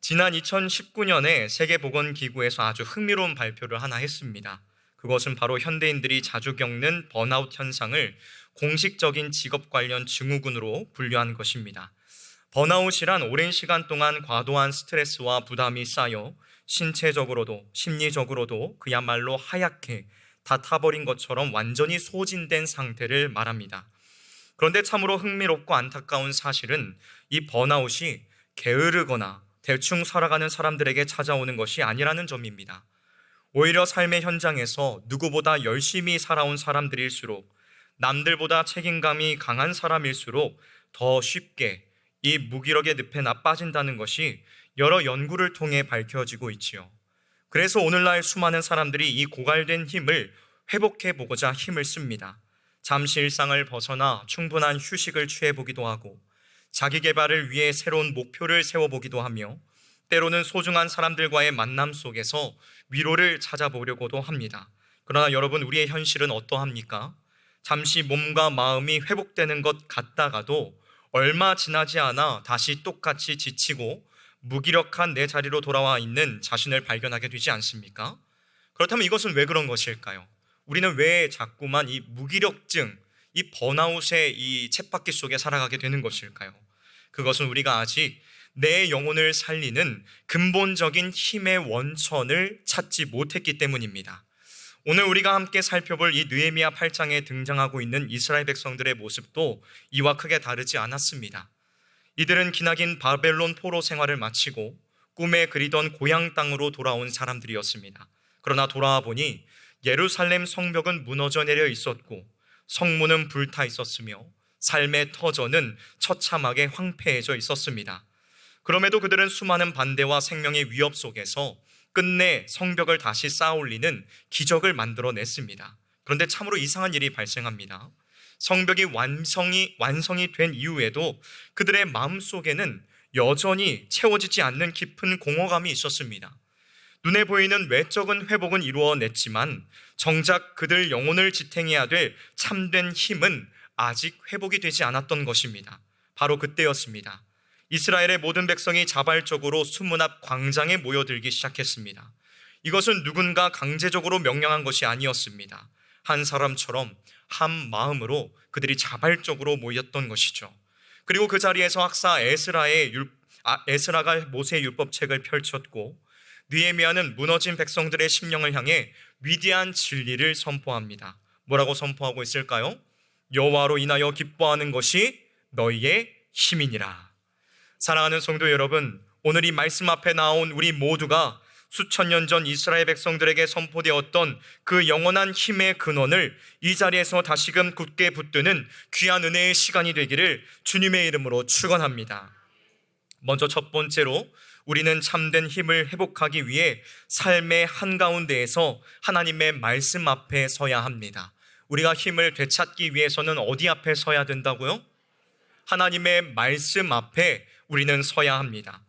지난 2019년에 세계보건기구에서 아주 흥미로운 발표를 하나 했습니다. 그것은 바로 현대인들이 자주 겪는 번아웃 현상을 공식적인 직업 관련 증후군으로 분류한 것입니다. 번아웃이란 오랜 시간 동안 과도한 스트레스와 부담이 쌓여 신체적으로도 심리적으로도 그야말로 하얗게 다 타버린 것처럼 완전히 소진된 상태를 말합니다. 그런데 참으로 흥미롭고 안타까운 사실은 이 번아웃이 게으르거나 대충 살아가는 사람들에게 찾아오는 것이 아니라는 점입니다. 오히려 삶의 현장에서 누구보다 열심히 살아온 사람들일수록, 남들보다 책임감이 강한 사람일수록 더 쉽게 이 무기력의 늪에 빠진다는 것이 여러 연구를 통해 밝혀지고 있지요. 그래서 오늘날 수많은 사람들이 이 고갈된 힘을 회복해 보고자 힘을 씁니다. 잠시 일상을 벗어나 충분한 휴식을 취해보기도 하고, 자기 개발을 위해 새로운 목표를 세워보기도 하며, 때로는 소중한 사람들과의 만남 속에서 위로를 찾아보려고도 합니다. 그러나 여러분, 우리의 현실은 어떠합니까? 잠시 몸과 마음이 회복되는 것 같다가도 얼마 지나지 않아 다시 똑같이 지치고 무기력한 내 자리로 돌아와 있는 자신을 발견하게 되지 않습니까? 그렇다면 이것은 왜 그런 것일까요? 우리는 왜 자꾸만 이 무기력증, 이 번아웃의 이 쳇바퀴 속에 살아가게 되는 것일까요? 그것은 우리가 아직 내 영혼을 살리는 근본적인 힘의 원천을 찾지 못했기 때문입니다. 오늘 우리가 함께 살펴볼 이 느헤미야 8장에 등장하고 있는 이스라엘 백성들의 모습도 이와 크게 다르지 않았습니다. 이들은 기나긴 바벨론 포로 생활을 마치고 꿈에 그리던 고향 땅으로 돌아온 사람들이었습니다. 그러나 돌아와 보니 예루살렘 성벽은 무너져 내려 있었고 성문은 불타 있었으며 삶의 터전은 처참하게 황폐해져 있었습니다. 그럼에도 그들은 수많은 반대와 생명의 위협 속에서 끝내 성벽을 다시 쌓아올리는 기적을 만들어냈습니다. 그런데 참으로 이상한 일이 발생합니다. 성벽이 완성이 된 이후에도 그들의 마음속에는 여전히 채워지지 않는 깊은 공허감이 있었습니다. 눈에 보이는 외적인 회복은 이루어냈지만 정작 그들 영혼을 지탱해야 될 참된 힘은 아직 회복이 되지 않았던 것입니다. 바로 그때였습니다. 이스라엘의 모든 백성이 자발적으로 수문 앞 광장에 모여들기 시작했습니다. 이것은 누군가 강제적으로 명령한 것이 아니었습니다. 한 사람처럼 한 마음으로 그들이 자발적으로 모였던 것이죠. 그리고 그 자리에서 학사 에스라가 모세의 율법책을 펼쳤고, 느헤미야는 무너진 백성들의 심령을 향해 위대한 진리를 선포합니다. 뭐라고 선포하고 있을까요? 여호와로 인하여 기뻐하는 것이 너희의 힘이니라. 사랑하는 성도 여러분, 오늘 이 말씀 앞에 나온 우리 모두가 수천 년 전 이스라엘 백성들에게 선포되었던 그 영원한 힘의 근원을 이 자리에서 다시금 굳게 붙드는 귀한 은혜의 시간이 되기를 주님의 이름으로 축원합니다. 먼저 첫 번째로, 우리는 참된 힘을 회복하기 위해 삶의 한가운데에서 하나님의 말씀 앞에 서야 합니다. 우리가 힘을 되찾기 위해서는 어디 앞에 서야 된다고요? 하나님의 말씀 앞에 우리는 서야 합니다.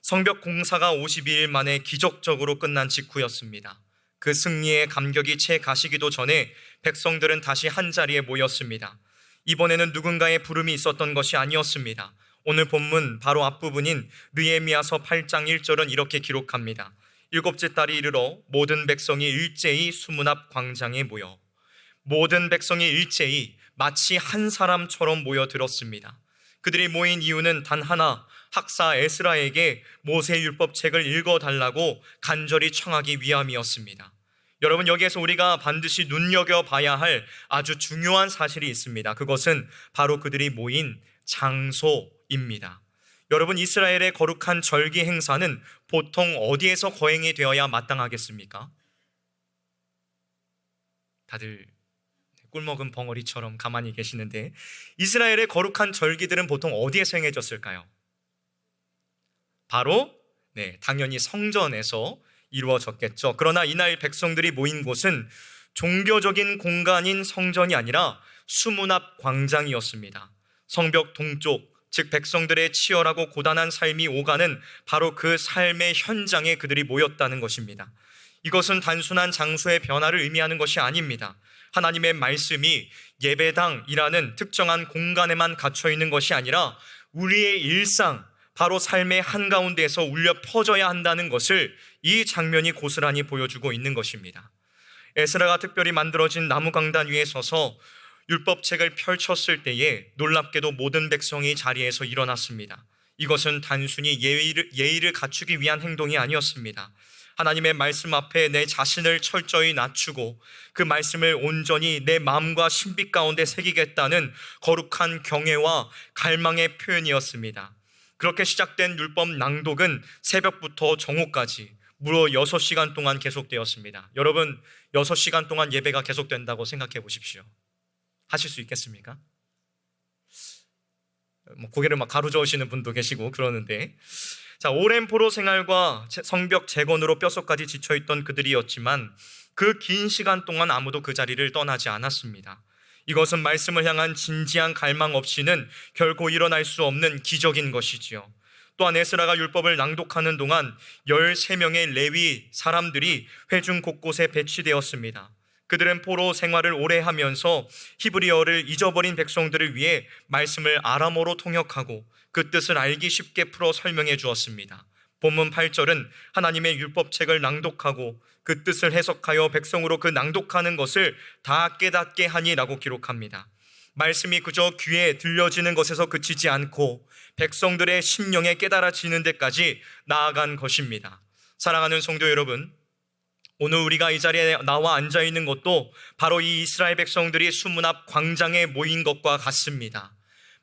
성벽 공사가 52일 만에 기적적으로 끝난 직후였습니다. 그 승리의 감격이 채 가시기도 전에 백성들은 다시 한자리에 모였습니다. 이번에는 누군가의 부름이 있었던 것이 아니었습니다. 오늘 본문 바로 앞부분인 느헤미야서 8장 1절은 이렇게 기록합니다. 일곱째 달이 이르러 모든 백성이 일제히 수문 앞 광장에 모여, 모든 백성이 일제히 마치 한 사람처럼 모여들었습니다. 그들이 모인 이유는 단 하나, 학사 에스라에게 모세 율법책을 읽어달라고 간절히 청하기 위함이었습니다. 여러분, 여기에서 우리가 반드시 눈여겨봐야 할 아주 중요한 사실이 있습니다. 그것은 바로 그들이 모인 장소입니다. 여러분, 이스라엘의 거룩한 절기 행사는 보통 어디에서 거행이 되어야 마땅하겠습니까? 다들 꿀먹은 벙어리처럼 가만히 계시는데, 이스라엘의 거룩한 절기들은 보통 어디에서 행해졌을까요? 바로 당연히 성전에서 이루어졌겠죠. 그러나 이날 백성들이 모인 곳은 종교적인 공간인 성전이 아니라 수문 앞 광장이었습니다. 성벽 동쪽, 즉 백성들의 치열하고 고단한 삶이 오가는 바로 그 삶의 현장에 그들이 모였다는 것입니다. 이것은 단순한 장소의 변화를 의미하는 것이 아닙니다. 하나님의 말씀이 예배당이라는 특정한 공간에만 갇혀 있는 것이 아니라 우리의 일상, 바로 삶의 한가운데에서 울려 퍼져야 한다는 것을 이 장면이 고스란히 보여주고 있는 것입니다. 에스라가 특별히 만들어진 나무 강단 위에 서서 율법책을 펼쳤을 때에 놀랍게도 모든 백성이 자리에서 일어났습니다. 이것은 단순히 예의를 갖추기 위한 행동이 아니었습니다. 하나님의 말씀 앞에 내 자신을 철저히 낮추고 그 말씀을 온전히 내 마음과 신비 가운데 새기겠다는 거룩한 경애와 갈망의 표현이었습니다. 그렇게 시작된 율법 낭독은 새벽부터 정오까지 무려 6시간 동안 계속되었습니다. 여러분, 6시간 동안 예배가 계속된다고 생각해 보십시오. 하실 수 있겠습니까? 고개를 막 가로저으시는 분도 계시고 그러는데, 자, 오랜 포로 생활과 성벽 재건으로 뼛속까지 지쳐있던 그들이었지만 그 긴 시간 동안 아무도 그 자리를 떠나지 않았습니다. 이것은 말씀을 향한 진지한 갈망 없이는 결코 일어날 수 없는 기적인 것이지요. 또한 에스라가 율법을 낭독하는 동안 13명의 레위 사람들이 회중 곳곳에 배치되었습니다. 그들은 포로 생활을 오래 하면서 히브리어를 잊어버린 백성들을 위해 말씀을 아람어로 통역하고 그 뜻을 알기 쉽게 풀어 설명해 주었습니다. 본문 8절은 하나님의 율법책을 낭독하고 그 뜻을 해석하여 백성으로 그 낭독하는 것을 다 깨닫게 하니라고 기록합니다. 말씀이 그저 귀에 들려지는 것에서 그치지 않고 백성들의 심령에 깨달아지는 데까지 나아간 것입니다. 사랑하는 성도 여러분, 오늘 우리가 이 자리에 나와 앉아 있는 것도 바로 이 이스라엘 백성들이 수문 앞 광장에 모인 것과 같습니다.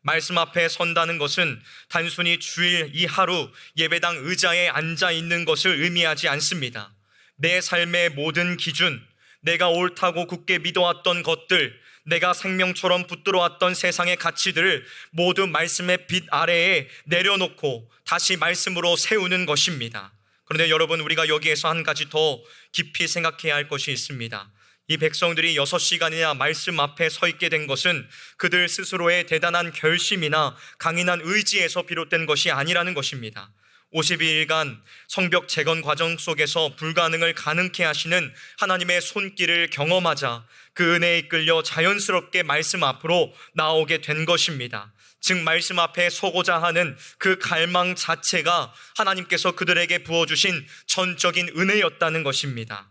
말씀 앞에 선다는 것은 단순히 주일 이 하루 예배당 의자에 앉아 있는 것을 의미하지 않습니다. 내 삶의 모든 기준, 내가 옳다고 굳게 믿어왔던 것들, 내가 생명처럼 붙들어왔던 세상의 가치들을 모두 말씀의 빛 아래에 내려놓고 다시 말씀으로 세우는 것입니다. 그런데 여러분, 우리가 여기에서 한 가지 더 깊이 생각해야 할 것이 있습니다. 이 백성들이 6시간이나 말씀 앞에 서 있게 된 것은 그들 스스로의 대단한 결심이나 강인한 의지에서 비롯된 것이 아니라는 것입니다. 52일간 성벽 재건 과정 속에서 불가능을 가능케 하시는 하나님의 손길을 경험하자 그 은혜에 이끌려 자연스럽게 말씀 앞으로 나오게 된 것입니다. 즉 말씀 앞에 서고자 하는 그 갈망 자체가 하나님께서 그들에게 부어주신 전적인 은혜였다는 것입니다.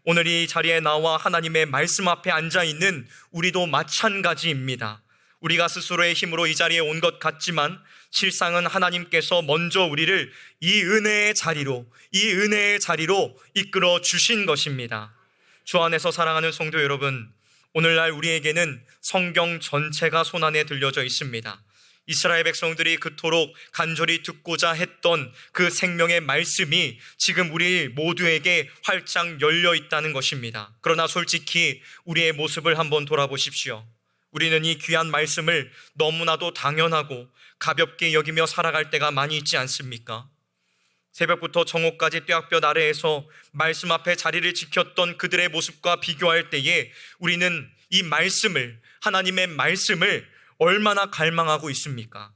오늘 이 자리에 나와 하나님의 말씀 앞에 앉아있는 우리도 마찬가지입니다. 우리가 스스로의 힘으로 이 자리에 온 것 같지만 실상은 하나님께서 먼저 우리를 이 은혜의 자리로 이끌어 주신 것입니다. 주 안에서 사랑하는 성도 여러분, 오늘날 우리에게는 성경 전체가 손안에 들려져 있습니다. 이스라엘 백성들이 그토록 간절히 듣고자 했던 그 생명의 말씀이 지금 우리 모두에게 활짝 열려 있다는 것입니다. 그러나 솔직히 우리의 모습을 한번 돌아보십시오. 우리는 이 귀한 말씀을 너무나도 당연하고 가볍게 여기며 살아갈 때가 많이 있지 않습니까? 새벽부터 정오까지 뙤약볕 아래에서 말씀 앞에 자리를 지켰던 그들의 모습과 비교할 때에 우리는 이 말씀을, 하나님의 말씀을 얼마나 갈망하고 있습니까?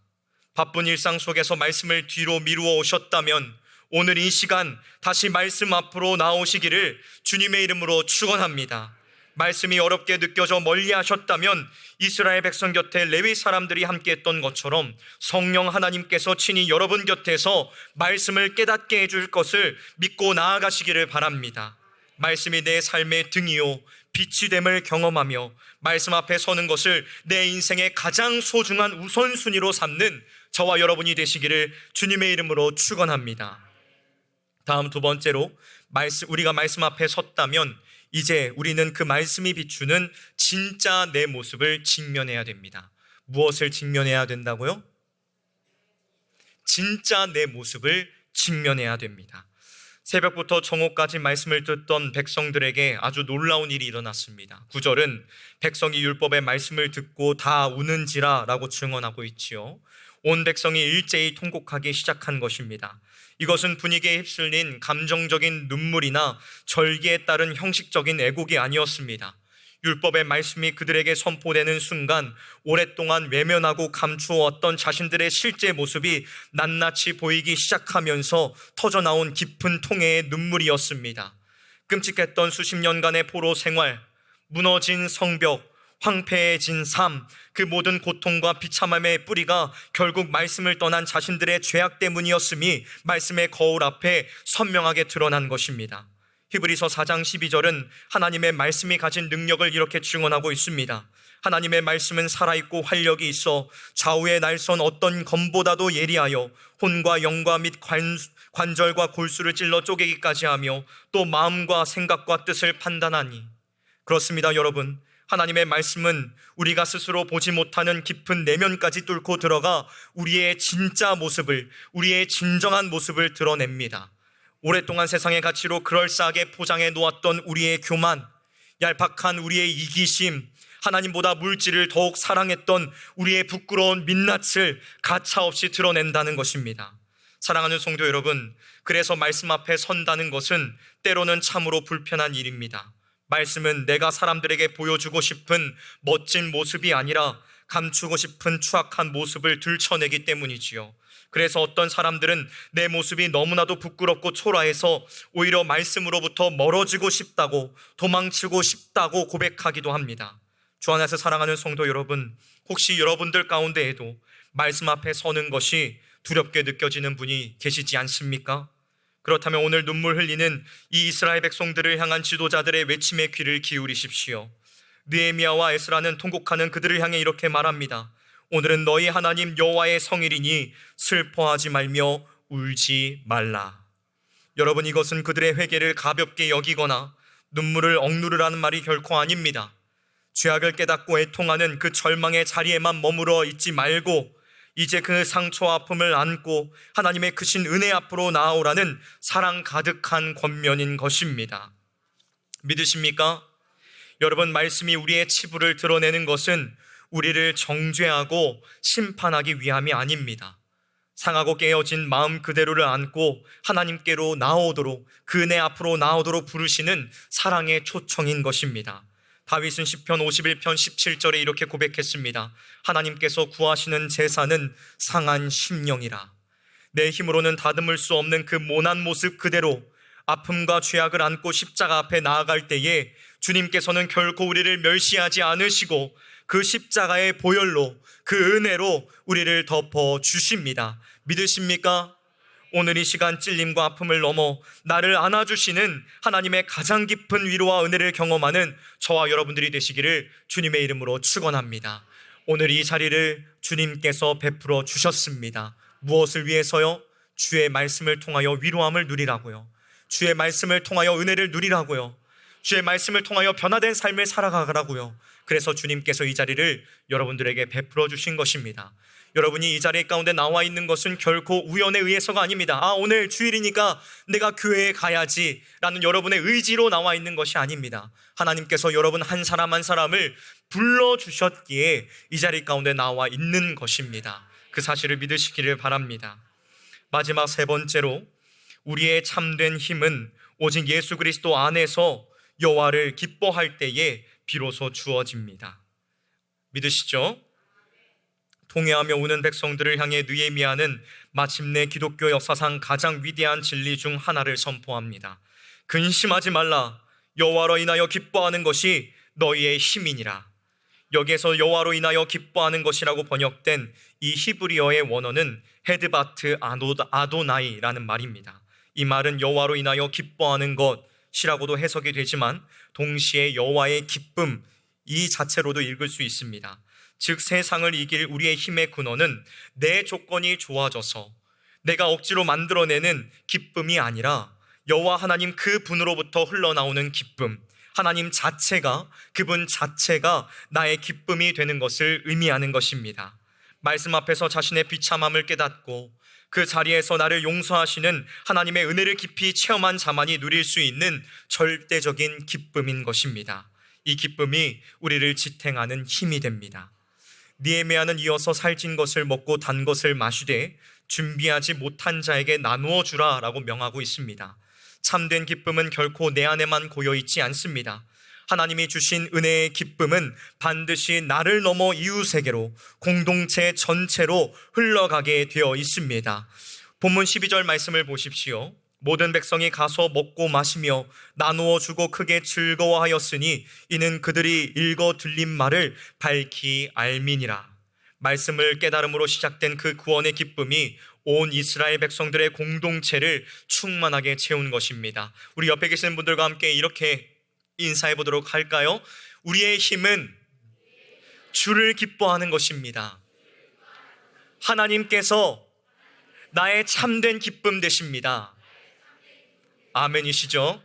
바쁜 일상 속에서 말씀을 뒤로 미루어 오셨다면 오늘 이 시간 다시 말씀 앞으로 나오시기를 주님의 이름으로 축원합니다. 말씀이 어렵게 느껴져 멀리 하셨다면 이스라엘 백성 곁에 레위 사람들이 함께 했던 것처럼 성령 하나님께서 친히 여러분 곁에서 말씀을 깨닫게 해줄 것을 믿고 나아가시기를 바랍니다. 말씀이 내 삶의 등이요 빛이 됨을 경험하며 말씀 앞에 서는 것을 내 인생의 가장 소중한 우선순위로 삼는 저와 여러분이 되시기를 주님의 이름으로 축원합니다. 다음 두 번째로, 우리가 말씀 앞에 섰다면 이제 우리는 그 말씀이 비추는 진짜 내 모습을 직면해야 됩니다. 무엇을 직면해야 된다고요? 진짜 내 모습을 직면해야 됩니다. 새벽부터 정오까지 말씀을 듣던 백성들에게 아주 놀라운 일이 일어났습니다. 9절은 백성이 율법의 말씀을 듣고 다 우는지라 라고 증언하고 있지요. 온 백성이 일제히 통곡하기 시작한 것입니다. 이것은 분위기에 휩쓸린 감정적인 눈물이나 절기에 따른 형식적인 애곡이 아니었습니다. 율법의 말씀이 그들에게 선포되는 순간 오랫동안 외면하고 감추어왔던 자신들의 실제 모습이 낱낱이 보이기 시작하면서 터져나온 깊은 통해의 눈물이었습니다. 끔찍했던 수십 년간의 포로 생활, 무너진 성벽, 황폐해진 삶, 그 모든 고통과 비참함의 뿌리가 결국 말씀을 떠난 자신들의 죄악 때문이었음이 말씀의 거울 앞에 선명하게 드러난 것입니다. 히브리서 4장 12절은 하나님의 말씀이 가진 능력을 이렇게 증언하고 있습니다. 하나님의 말씀은 살아있고 활력이 있어 좌우의 날선 어떤 검보다도 예리하여 혼과 영과 및 관절과 골수를 찔러 쪼개기까지 하며 또 마음과 생각과 뜻을 판단하니. 그렇습니다, 여러분. 하나님의 말씀은 우리가 스스로 보지 못하는 깊은 내면까지 뚫고 들어가 우리의 진짜 모습을, 우리의 진정한 모습을 드러냅니다. 오랫동안 세상의 가치로 그럴싸하게 포장해 놓았던 우리의 교만, 얄팍한 우리의 이기심, 하나님보다 물질을 더욱 사랑했던 우리의 부끄러운 민낯을 가차없이 드러낸다는 것입니다. 사랑하는 성도 여러분, 그래서 말씀 앞에 선다는 것은 때로는 참으로 불편한 일입니다. 말씀은 내가 사람들에게 보여주고 싶은 멋진 모습이 아니라 감추고 싶은 추악한 모습을 들춰내기 때문이지요. 그래서 어떤 사람들은 내 모습이 너무나도 부끄럽고 초라해서 오히려 말씀으로부터 멀어지고 싶다고, 도망치고 싶다고 고백하기도 합니다. 주 안에서 사랑하는 성도 여러분, 혹시 여러분들 가운데에도 말씀 앞에 서는 것이 두렵게 느껴지는 분이 계시지 않습니까? 그렇다면 오늘 눈물 흘리는 이 이스라엘 백성들을 향한 지도자들의 외침에 귀를 기울이십시오. 느헤미야와 에스라는 통곡하는 그들을 향해 이렇게 말합니다. 오늘은 너희 하나님 여호와의 성일이니 슬퍼하지 말며 울지 말라. 여러분, 이것은 그들의 회개를 가볍게 여기거나 눈물을 억누르라는 말이 결코 아닙니다. 죄악을 깨닫고 애통하는 그 절망의 자리에만 머물러 있지 말고 이제 그 상처와 아픔을 안고 하나님의 크신 은혜 앞으로 나아오라는 사랑 가득한 권면인 것입니다. 믿으십니까? 여러분, 말씀이 우리의 치부를 드러내는 것은 우리를 정죄하고 심판하기 위함이 아닙니다. 상하고 깨어진 마음 그대로를 안고 하나님께로 나오도록, 그 은혜 앞으로 나오도록 부르시는 사랑의 초청인 것입니다. 다윗은 시편 51편 17절에 이렇게 고백했습니다. 하나님께서 구하시는 제사는 상한 심령이라. 내 힘으로는 다듬을 수 없는 그 모난 모습 그대로 아픔과 죄악을 안고 십자가 앞에 나아갈 때에 주님께서는 결코 우리를 멸시하지 않으시고 그 십자가의 보혈로, 그 은혜로 우리를 덮어주십니다. 믿으십니까? 오늘 이 시간 찔림과 아픔을 넘어 나를 안아주시는 하나님의 가장 깊은 위로와 은혜를 경험하는 저와 여러분들이 되시기를 주님의 이름으로 축원합니다. 오늘 이 자리를 주님께서 베풀어 주셨습니다. 무엇을 위해서요? 주의 말씀을 통하여 위로함을 누리라고요. 주의 말씀을 통하여 은혜를 누리라고요. 주의 말씀을 통하여 변화된 삶을 살아가라고요. 그래서 주님께서 이 자리를 여러분들에게 베풀어 주신 것입니다. 여러분이 이 자리 가운데 나와 있는 것은 결코 우연에 의해서가 아닙니다. 오늘 주일이니까 내가 교회에 가야지 라는 여러분의 의지로 나와 있는 것이 아닙니다. 하나님께서 여러분 한 사람 한 사람을 불러주셨기에 이 자리 가운데 나와 있는 것입니다. 그 사실을 믿으시기를 바랍니다. 마지막 세 번째로, 우리의 참된 힘은 오직 예수 그리스도 안에서 여호와를 기뻐할 때에 비로소 주어집니다. 믿으시죠? 통회하며 우는 백성들을 향해 느헤미야는 마침내 기독교 역사상 가장 위대한 진리 중 하나를 선포합니다. 근심하지 말라. 여호와로 인하여 기뻐하는 것이 너희의 힘이니라. 여기에서 여호와로 인하여 기뻐하는 것이라고 번역된 이 히브리어의 원어는 헤드바트 아도나이라는 말입니다. 이 말은 여호와로 인하여 기뻐하는 것이라고도 해석이 되지만 동시에 여호와의 기쁨, 이 자체로도 읽을 수 있습니다. 즉 세상을 이길 우리의 힘의 근원은 내 조건이 좋아져서 내가 억지로 만들어내는 기쁨이 아니라 여호와 하나님 그 분으로부터 흘러나오는 기쁨, 하나님 자체가, 그분 자체가 나의 기쁨이 되는 것을 의미하는 것입니다. 말씀 앞에서 자신의 비참함을 깨닫고 그 자리에서 나를 용서하시는 하나님의 은혜를 깊이 체험한 자만이 누릴 수 있는 절대적인 기쁨인 것입니다. 이 기쁨이 우리를 지탱하는 힘이 됩니다. 느헤미야는 이어서 살찐 것을 먹고 단 것을 마시되 준비하지 못한 자에게 나누어 주라 라고 명하고 있습니다. 참된 기쁨은 결코 내 안에만 고여있지 않습니다. 하나님이 주신 은혜의 기쁨은 반드시 나를 넘어 이웃에게로, 공동체 전체로 흘러가게 되어 있습니다. 본문 12절 말씀을 보십시오. 모든 백성이 가서 먹고 마시며 나누어 주고 크게 즐거워하였으니 이는 그들이 읽어 들린 말을 밝히 알미니라. 말씀을 깨달음으로 시작된 그 구원의 기쁨이 온 이스라엘 백성들의 공동체를 충만하게 채운 것입니다. 우리 옆에 계시는 분들과 함께 이렇게 인사해 보도록 할까요? 우리의 힘은 주를 기뻐하는 것입니다. 하나님께서 나의 참된 기쁨 되십니다. 아멘이시죠?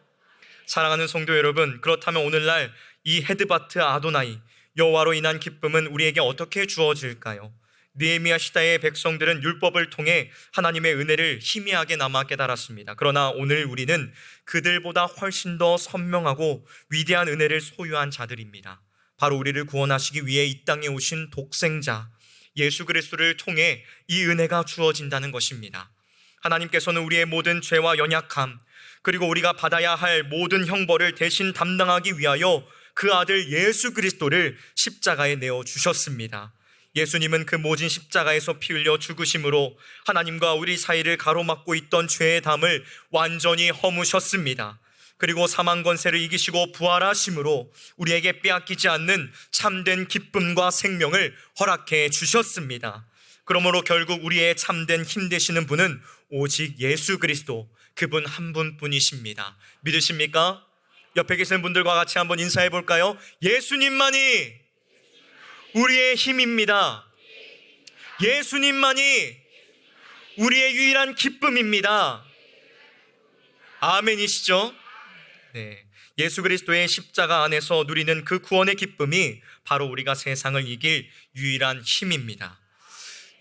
사랑하는 성도 여러분, 그렇다면 오늘날 이 헤드바트 아도나이, 여호와로 인한 기쁨은 우리에게 어떻게 주어질까요? 느헤미야 시대의 백성들은 율법을 통해 하나님의 은혜를 희미하게 남아 깨달았습니다. 그러나 오늘 우리는 그들보다 훨씬 더 선명하고 위대한 은혜를 소유한 자들입니다. 바로 우리를 구원하시기 위해 이 땅에 오신 독생자 예수 그리스도를 통해 이 은혜가 주어진다는 것입니다. 하나님께서는 우리의 모든 죄와 연약함, 그리고 우리가 받아야 할 모든 형벌을 대신 담당하기 위하여 그 아들 예수 그리스도를 십자가에 내어 주셨습니다. 예수님은 그 모진 십자가에서 피 흘려 죽으심으로 하나님과 우리 사이를 가로막고 있던 죄의 담을 완전히 허무셨습니다. 그리고 사망 권세를 이기시고 부활하심으로 우리에게 빼앗기지 않는 참된 기쁨과 생명을 허락해 주셨습니다. 그러므로 결국 우리의 참된 힘 되시는 분은 오직 예수 그리스도, 그분 한 분뿐이십니다. 믿으십니까? 옆에 계시는 분들과 같이 한번 인사해 볼까요? 예수님만이 우리의 힘입니다. 예수님만이 우리의 유일한 기쁨입니다. 아멘이시죠? 네. 예수 그리스도의 십자가 안에서 누리는 그 구원의 기쁨이 바로 우리가 세상을 이길 유일한 힘입니다.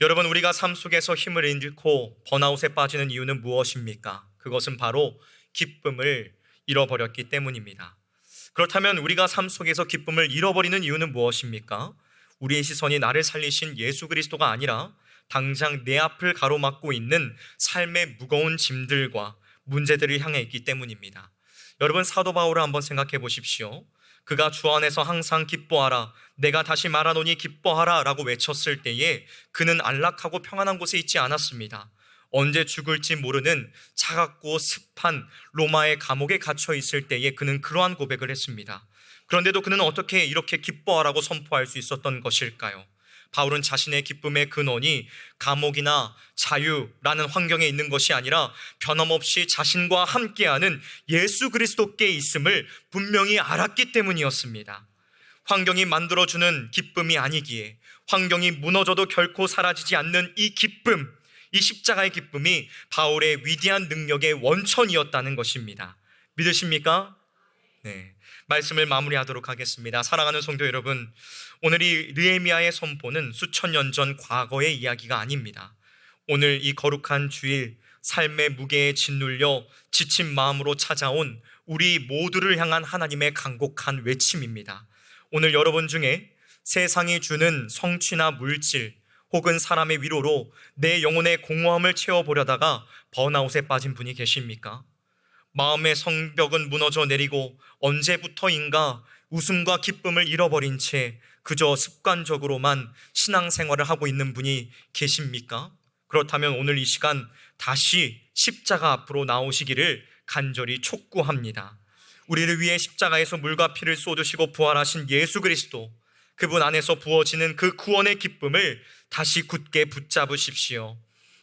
여러분, 우리가 삶 속에서 힘을 잃고 번아웃에 빠지는 이유는 무엇입니까? 그것은 바로 기쁨을 잃어버렸기 때문입니다. 그렇다면 우리가 삶 속에서 기쁨을 잃어버리는 이유는 무엇입니까? 우리의 시선이 나를 살리신 예수 그리스도가 아니라 당장 내 앞을 가로막고 있는 삶의 무거운 짐들과 문제들을 향해 있기 때문입니다. 여러분, 사도 바울을 한번 생각해 보십시오. 그가 주 안에서 항상 기뻐하라, 내가 다시 말하노니 기뻐하라 라고 외쳤을 때에 그는 안락하고 평안한 곳에 있지 않았습니다. 언제 죽을지 모르는 차갑고 습한 로마의 감옥에 갇혀 있을 때에 그는 그러한 고백을 했습니다. 그런데도 그는 어떻게 이렇게 기뻐하라고 선포할 수 있었던 것일까요? 바울은 자신의 기쁨의 근원이 감옥이나 자유라는 환경에 있는 것이 아니라 변함없이 자신과 함께하는 예수 그리스도께 있음을 분명히 알았기 때문이었습니다. 환경이 만들어주는 기쁨이 아니기에, 환경이 무너져도 결코 사라지지 않는 이 기쁨, 이 십자가의 기쁨이 바울의 위대한 능력의 원천이었다는 것입니다. 믿으십니까? 네. 말씀을 마무리하도록 하겠습니다. 사랑하는 성도 여러분, 오늘 이 느헤미야의 선포는 수천 년 전 과거의 이야기가 아닙니다. 오늘 이 거룩한 주일, 삶의 무게에 짓눌려 지친 마음으로 찾아온 우리 모두를 향한 하나님의 간곡한 외침입니다. 오늘 여러분 중에 세상이 주는 성취나 물질 혹은 사람의 위로로 내 영혼의 공허함을 채워보려다가 번아웃에 빠진 분이 계십니까? 마음의 성벽은 무너져 내리고 언제부터인가 웃음과 기쁨을 잃어버린 채 그저 습관적으로만 신앙생활을 하고 있는 분이 계십니까? 그렇다면 오늘 이 시간 다시 십자가 앞으로 나오시기를 간절히 촉구합니다. 우리를 위해 십자가에서 물과 피를 쏟으시고 부활하신 예수 그리스도, 그분 안에서 부어지는 그 구원의 기쁨을 다시 굳게 붙잡으십시오.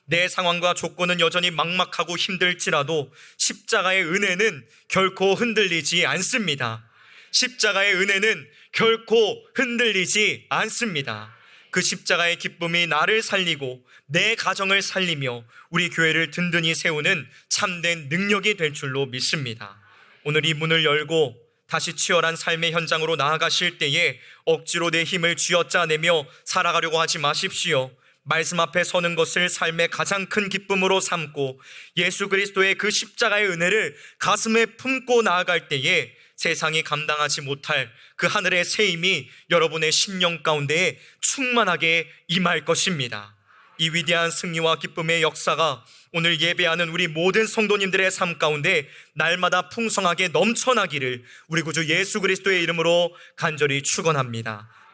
내 상황과 조건은 여전히 막막하고 힘들지라도 십자가의 은혜는 결코 흔들리지 않습니다. 십자가의 은혜는 결코 흔들리지 않습니다. 그 십자가의 기쁨이 나를 살리고 내 가정을 살리며 우리 교회를 든든히 세우는 참된 능력이 될 줄로 믿습니다. 오늘 이 문을 열고 다시 치열한 삶의 현장으로 나아가실 때에 억지로 내 힘을 쥐어짜내며 살아가려고 하지 마십시오. 말씀 앞에 서는 것을 삶의 가장 큰 기쁨으로 삼고 예수 그리스도의 그 십자가의 은혜를 가슴에 품고 나아갈 때에 세상이 감당하지 못할 그 하늘의 새 힘이 여러분의 심령 가운데에 충만하게 임할 것입니다. 이 위대한 승리와 기쁨의 역사가 오늘 예배하는 우리 모든 성도님들의 삶 가운데 날마다 풍성하게 넘쳐나기를 우리 구주 예수 그리스도의 이름으로 간절히 축원합니다.